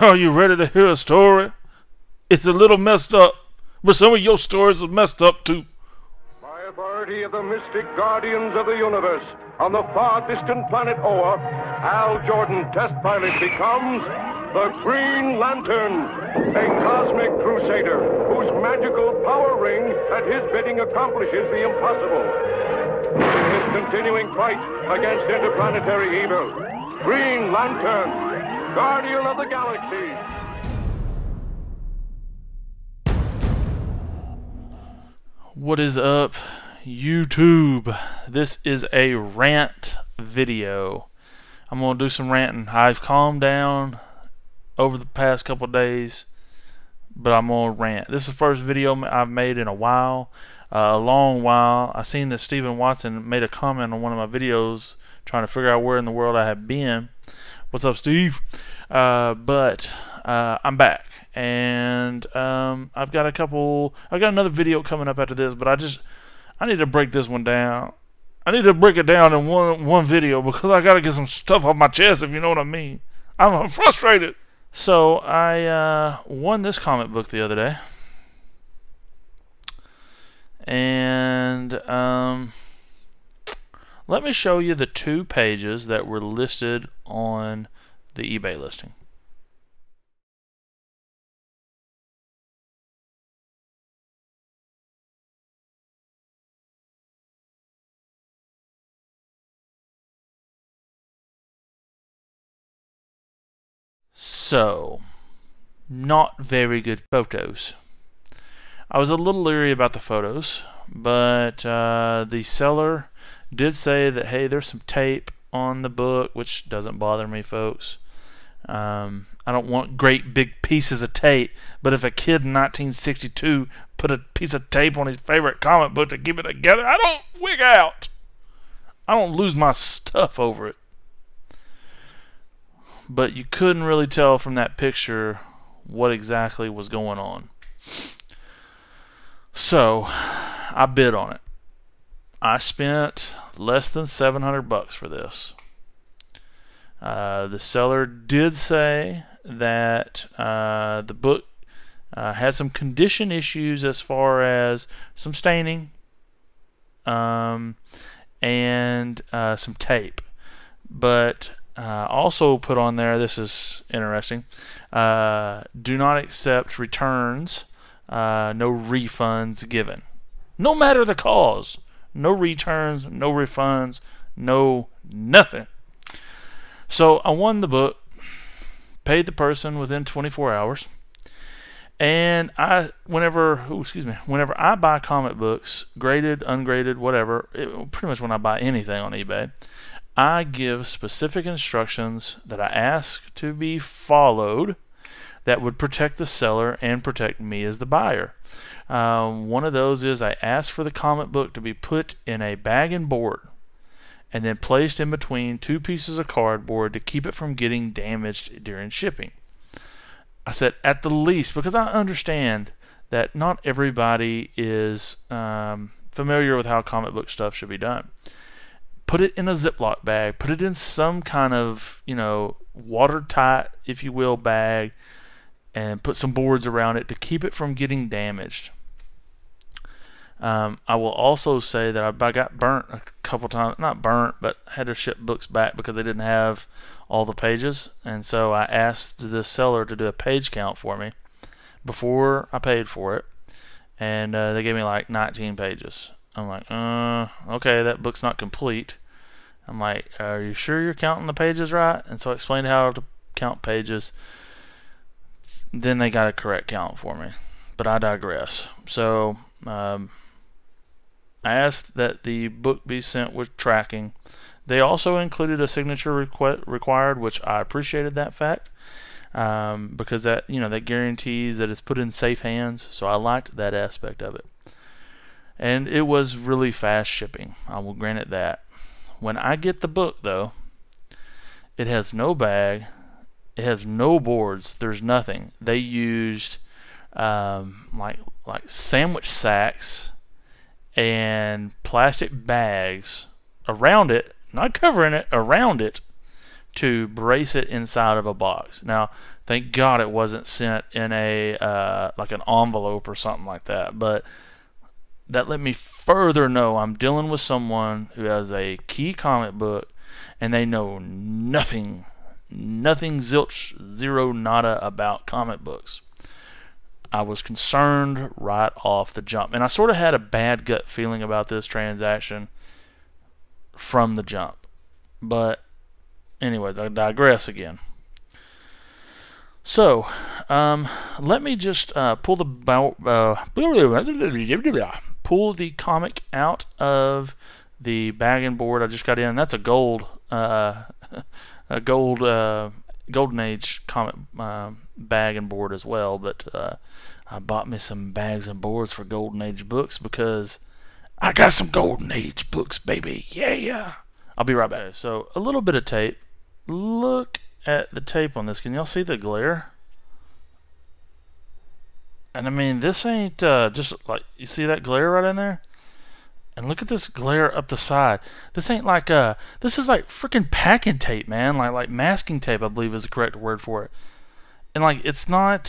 Are you ready to hear a story? It's a little messed up, but some of your stories are messed up too. By authority of the mystic guardians of the universe, on the far distant planet Oa, Hal Jordan, test pilot, becomes the Green Lantern, a cosmic crusader whose magical power ring at his bidding accomplishes the impossible. In his continuing fight against interplanetary evil, Green Lantern, Guardian of the Galaxy. What is up, YouTube? This is a rant video. I'm going to do some ranting. I've calmed down over the past couple days, but I'm going to rant. This is the first video I've made in a while, a long while. I seen that Stephen Watson made a comment on one of my videos trying to figure out where in the world I have been. What's up, Steve? But I'm back, and I've got another video coming up after this, but I need to break this one down. I need to break it down in one video because I got to get some stuff off my chest, if you know what I mean. I'm frustrated. So I won this comic book the other day, and let me show you the 2 pages that were listed on the eBay listing. So, not very good photos. I was a little leery about the photos, but the seller did say that, hey, there's some tape on the book, which doesn't bother me, folks. I don't want great big pieces of tape, but if a kid in 1962 put a piece of tape on his favorite comic book to keep it together, I don't wig out. I don't lose my stuff over it. But you couldn't really tell from that picture what exactly was going on. So I bid on it. I spent less than $700 for this. The seller did say that the book had some condition issues as far as some staining and some tape, but also put on there, this is interesting, do not accept returns, no refunds given. No matter the cause. No returns, no refunds, no nothing. So I won the book, paid the person within 24 hours, and whenever I buy comic books, graded, ungraded, whatever, pretty much when I buy anything on eBay, I give specific instructions that I ask to be followed that would protect the seller and protect me as the buyer. One of those is I ask for the comic book to be put in a bag and board and then placed in between 2 pieces of cardboard to keep it from getting damaged during shipping. I said at the least, because I understand that not everybody is familiar with how comic book stuff should be done. Put it in a Ziploc bag, put it in some kind of, watertight, if you will, bag, and put some boards around it to keep it from getting damaged. I will also say that I got burnt a couple times, not burnt, but had to ship books back because they didn't have all the pages, and so I asked the seller to do a page count for me before I paid for it, and they gave me like 19 pages. I'm like, okay, that book's not complete. I'm like, are you sure you're counting the pages right? And so I explained how to count pages. Then they got a correct count for me. But I digress. So I asked that the book be sent with tracking. They also included a signature required, which I appreciated that fact, because that that guarantees that it's put in safe hands. So I liked that aspect of it. And it was really fast shipping. I will grant it that. When I get the book, though, it has no bag, it has no boards, there's nothing. They used like sandwich sacks and plastic bags around it, not covering it, around it, to brace it inside of a box. Now, thank God it wasn't sent in a like an envelope or something like that, but that let me further know I'm dealing with someone who has a key comic book and they know nothing, zilch, zero, nada about comic books. I was concerned right off the jump, and I sort of had a bad gut feeling about this transaction from the jump. But anyways, I digress again. So, let me just pull the comic out of the bag and board I just got in. And that's a gold, Golden Age comic bag and board as well. But I bought me some bags and boards for Golden Age books because I got some Golden Age books, baby. Yeah. I'll be right back. So, a little bit of tape. Look at the tape on this. Can y'all see the glare? And I mean, this ain't just like, you see that glare right in there? And look at this glare up the side. This ain't like this is like freaking packing tape, man. Like masking tape, I believe is the correct word for it. And like, it's not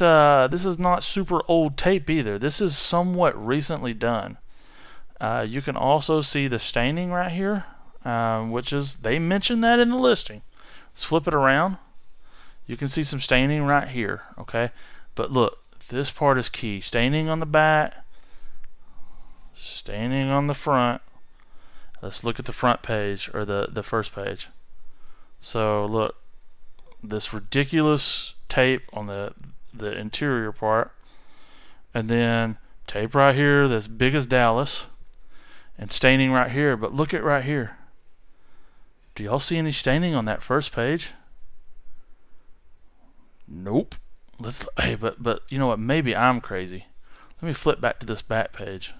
this is not super old tape either. This is somewhat recently done. You can also see the staining right here, which is, they mentioned that in the listing. Let's flip it around. You can see some staining right here, okay? But look, this part is key. Staining on the back, staining on the front. Let's look at the front page, or the first page. So look, this ridiculous tape on the interior part, and then tape right here that's big as Dallas, and staining right here. But look at right here. Do y'all see any staining on that first page? Nope. Hey, but you know what? Maybe I'm crazy. Let me flip back to this back page.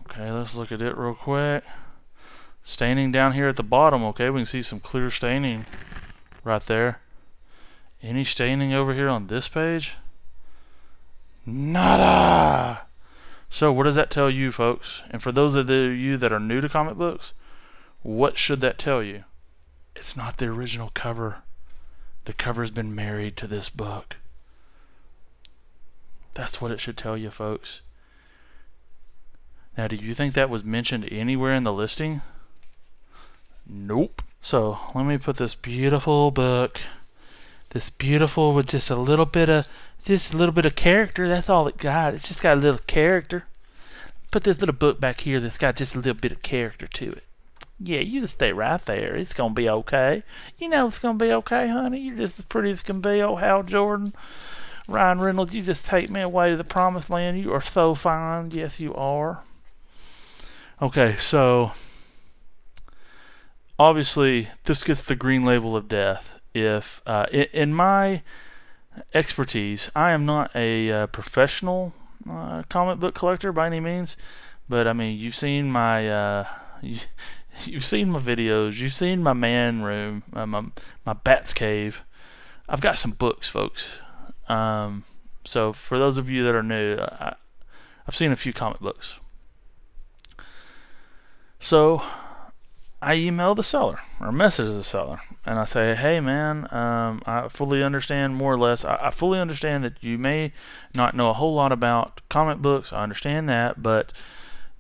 Okay, let's look at it real quick. Staining down here at the bottom. Okay, we can see some clear staining right there. Any staining over here on this page? Nada. So what does that tell you, folks? And for those of you that are new to comic books, what should that tell you? It's not the original cover. The cover's been married to this book. That's what it should tell you, folks. Now, do you think that was mentioned anywhere in the listing? Nope. So, let me put this beautiful book, this beautiful with just a little bit of character. That's all it got. It's just got a little character. Put this little book back here that's got just a little bit of character to it. Yeah, you just stay right there. It's gonna be okay. You know it's gonna be okay, honey. You're just as pretty as can be. Oh, Hal Jordan, Ryan Reynolds, you just take me away to the promised land. You are so fine. Yes, you are. Okay, so obviously this gets the green label of death. If in my expertise, I am not a professional comic book collector by any means, but I mean, you've seen my you've seen my videos, you've seen my man room, my Bat's cave. I've got some books, folks. So for those of you that are new, I've seen a few comic books. So I email the seller, or message the seller, and I say, hey man, I fully understand, more or less, I fully understand that you may not know a whole lot about comic books. I understand that, but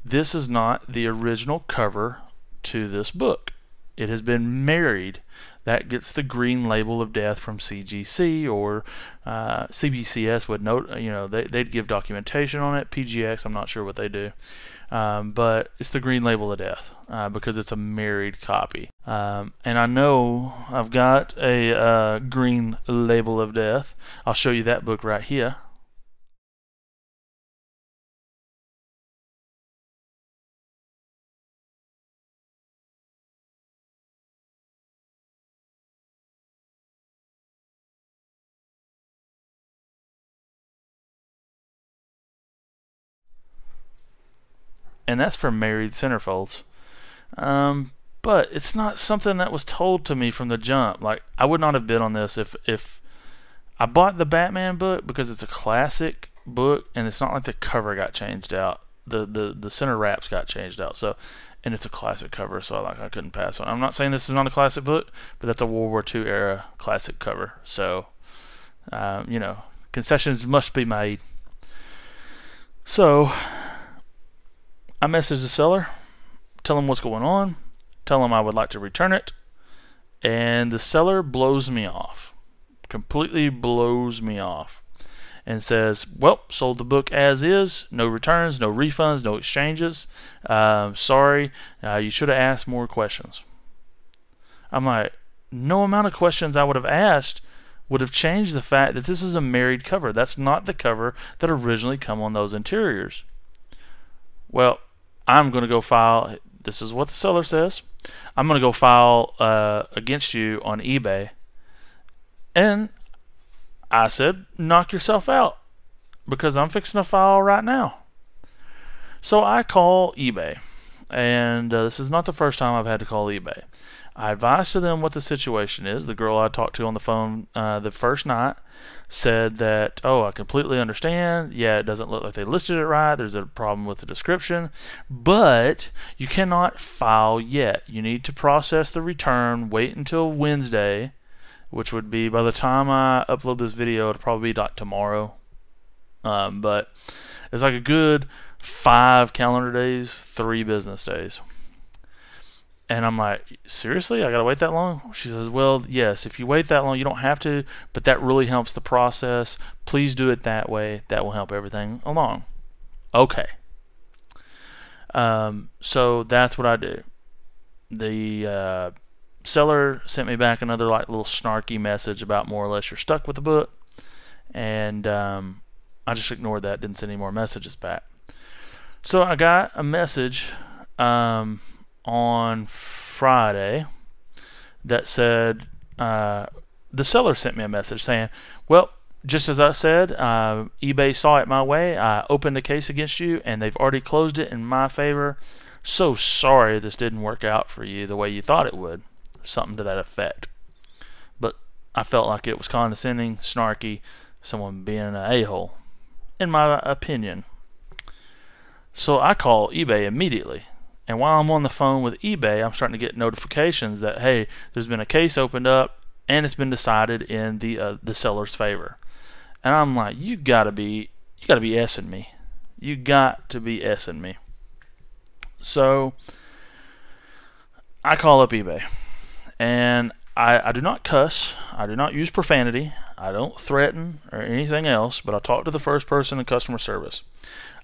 this is not the original cover to this book. It has been married. That gets the green label of death from CGC, or CBCS would note, you know, they'd give documentation on it. PGX, I'm not sure what they do. But it's the green label of death because it's a married copy. And I know I've got a green label of death. I'll show you that book right here. And that's for married centerfolds. But it's not something that was told to me from the jump. Like, I would not have bid on this if I bought the Batman book because it's a classic book, and it's not like the cover got changed out. The center wraps got changed out. So and it's a classic cover, so I couldn't pass on. I'm not saying this is not a classic book, but that's a World War II era classic cover. So, you know, concessions must be made. So, I messaged the seller, tell him what's going on, tell him I would like to return it, and the seller blows me off. Completely blows me off. And says, well, sold the book as is, no returns, no refunds, no exchanges. Sorry, you should have asked more questions. I'm like, no amount of questions I would have asked would have changed the fact that this is a married cover. That's not the cover that originally come on those interiors. Well, I'm going to go file, this is what the seller says, I'm going to go file against you on eBay. And I said, knock yourself out, because I'm fixing to file right now. So I call eBay, and this is not the first time I've had to call eBay. I advised to them what the situation is. The girl I talked to on the phone the first night said that, oh, I completely understand. Yeah, it doesn't look like they listed it right. There's a problem with the description. But you cannot file yet. You need to process the return, wait until Wednesday, which would be, by the time I upload this video, it'll probably be like tomorrow. But it's like a good 5 calendar days, 3 business days. And I'm like, seriously? I gotta wait that long? She says, well, yes, if you wait that long, you don't have to, but that really helps the process. Please do it that way. That will help everything along. Okay. So that's what I do. The seller sent me back another like little snarky message about more or less you're stuck with the book, and I just ignored that, didn't send any more messages back. So I got a message on Friday that said, the seller sent me a message saying, well, just as I said, eBay saw it my way. I opened the case against you and they've already closed it in my favor. So sorry this didn't work out for you the way you thought it would. Something to that effect. But I felt like it was condescending, snarky, someone being an a-hole, in my opinion. So I call eBay immediately. And while I'm on the phone with eBay, I'm starting to get notifications that, hey, there's been a case opened up and it's been decided in the seller's favor. And I'm like, you gotta be S-ing me. You got to be S-ing me. So I call up eBay. And I do not cuss. I do not use profanity. I don't threaten or anything else, but I talk to the first person in customer service.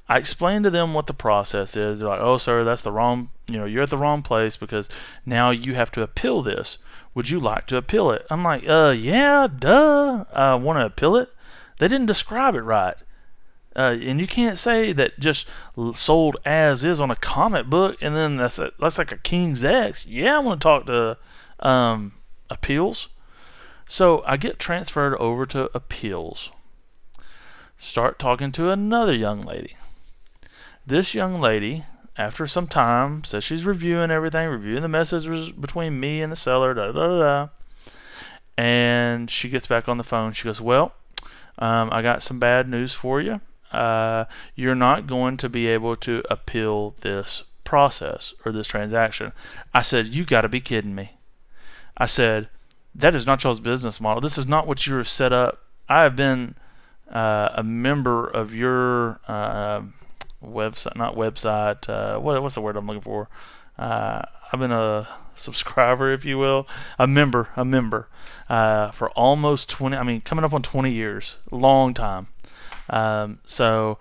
I explain to them what the process is. They're like, oh, sir, that's the wrong, you're at the wrong place because now you have to appeal this. Would you like to appeal it? I'm like, yeah, duh. I want to appeal it. They didn't describe it right. And you can't say that just sold as is on a comic book and then that's like a King's X. Yeah, I want to talk to appeals. So I get transferred over to appeals. Start talking to another young lady. This young lady, after some time, says she's reviewing everything, reviewing the messages between me and the seller, and she gets back on the phone. She goes, well, I got some bad news for you. You're not going to be able to appeal this process or this transaction. I said, you got to be kidding me. I said, that is not y'all's business model. This is not what you have set up. I have been a member of your website, not website, what's the word I'm looking for? I've been a subscriber, if you will, a member for almost 20, coming up on 20 years, long time. So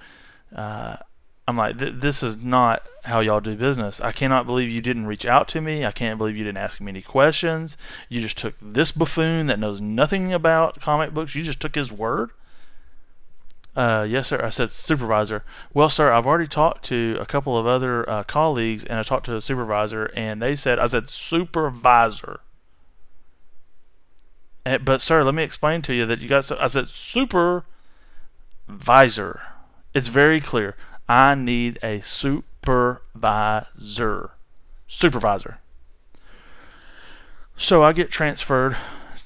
I'm like, this is not how y'all do business. I cannot believe you didn't reach out to me. I can't believe you didn't ask me any questions. You just took this buffoon that knows nothing about comic books. You just took his word. Yes, sir. I said, supervisor. Well, sir, I've already talked to a couple of other colleagues, and I talked to a supervisor, and they said, I said, supervisor. But, sir, let me explain to you that you got, I said, supervisor. It's very clear. I need a supervisor. Supervisor. So I get transferred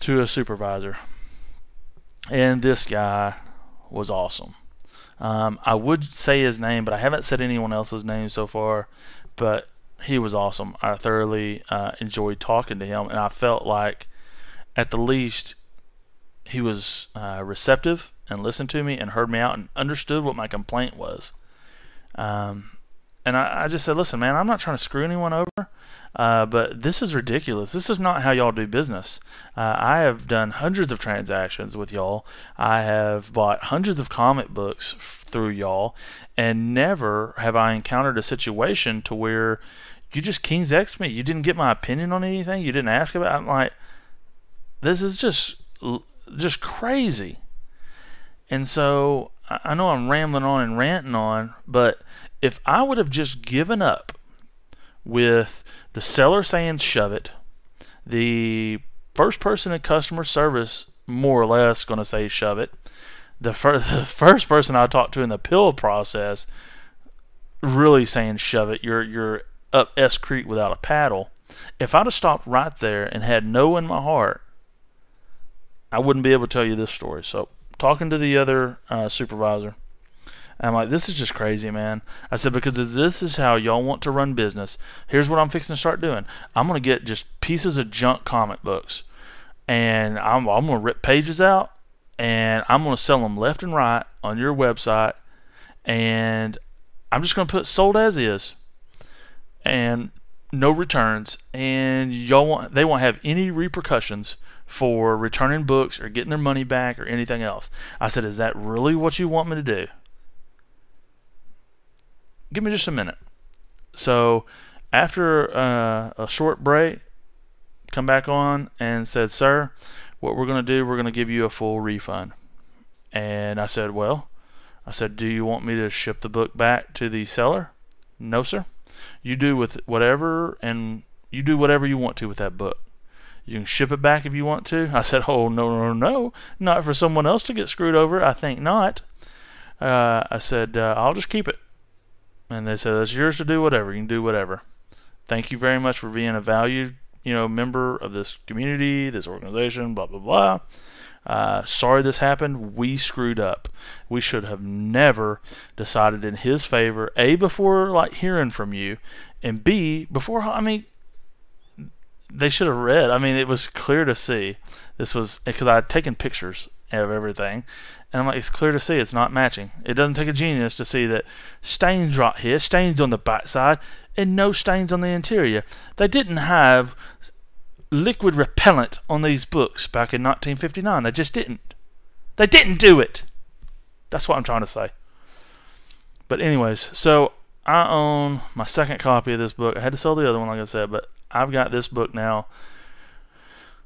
to a supervisor, and this guy was awesome. I would say his name, but I haven't said anyone else's name so far. But he was awesome. I thoroughly enjoyed talking to him, and I felt like, at the least, he was receptive and listened to me and heard me out and understood what my complaint was. And I just said, listen, man, I'm not trying to screw anyone over, but this is ridiculous. This is not how y'all do business. I have done hundreds of transactions with y'all. I have bought hundreds of comic books through y'all, and never have I encountered a situation to where you just King's X me. You didn't get my opinion on anything. You didn't ask about it. I'm like, this is just crazy. And so I know I'm rambling on and ranting on, but if I would have just given up with the seller saying shove it, the first person in customer service more or less going to say shove it, the first person I talked to in the appeal process really saying shove it, you're up S Creek without a paddle. If I'd have stopped right there and had no in my heart, I wouldn't be able to tell you this story. So talking to the other supervisor, I'm like, this is just crazy, man. I said, because if this is how y'all want to run business, here's what I'm fixing to start doing. I'm going to get just pieces of junk comic books, and I'm going to rip pages out, and I'm going to sell them left and right on your website, and I'm just going to put sold as is, and no returns, and they won't have any repercussions for returning books or getting their money back or anything else. I said, is that really what you want me to do? Give me just a minute. So after a short break, come back on and said, sir, what we're going to do, we're going to give you a full refund. And I said, do you want me to ship the book back to the seller? No, sir. You do whatever you want to with that book. You can ship it back if you want to. I said, oh, no, not for someone else to get screwed over. I think not. I said, I'll just keep it. And they said, it's yours to do whatever. You can do whatever. Thank you very much for being a valued, member of this community, this organization, blah, blah, blah. Sorry this happened. We screwed up. We should have never decided in his favor, A, before hearing from you, and B, before, they should have read. It was clear to see. This was because I had taken pictures of everything, and I'm like, it's clear to see it's not matching. It doesn't take a genius to see that stains right here, stains on the back side, and no stains on the interior. They didn't have liquid repellent on these books back in 1959. They just didn't. They didn't do it. That's what I'm trying to say. But anyways, so I own my second copy of this book. I had to sell the other one, like I said, but I've got this book now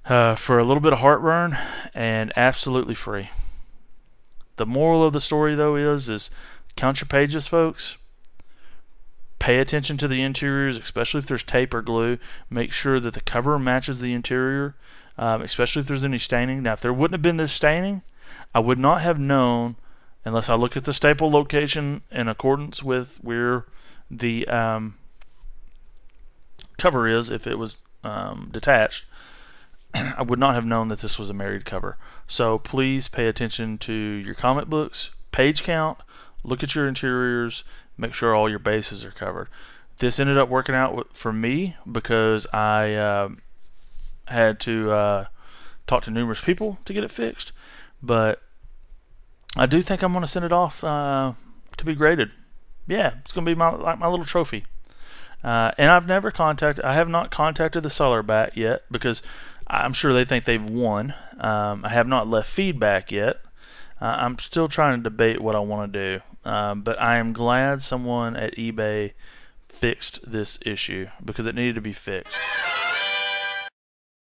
for a little bit of heartburn and absolutely free. The moral of the story, though, is count your pages, folks. Pay attention to the interiors, especially if there's tape or glue. Make sure that the cover matches the interior, especially if there's any staining. Now, if there wouldn't have been this staining, I would not have known, unless I look at the staple location in accordance with where the cover is, if it was detached, I would not have known that this was a married cover. So please pay attention to your comic books, page count, look at your interiors, make sure all your bases are covered. This ended up working out for me because I had to talk to numerous people to get it fixed, but I do think I'm going to send it off to be graded. Yeah, it's going to be my little trophy. And I have not contacted the seller back yet because I'm sure they think they've won. I have not left feedback yet. I'm still trying to debate what I want to do. But I am glad someone at eBay fixed this issue because it needed to be fixed.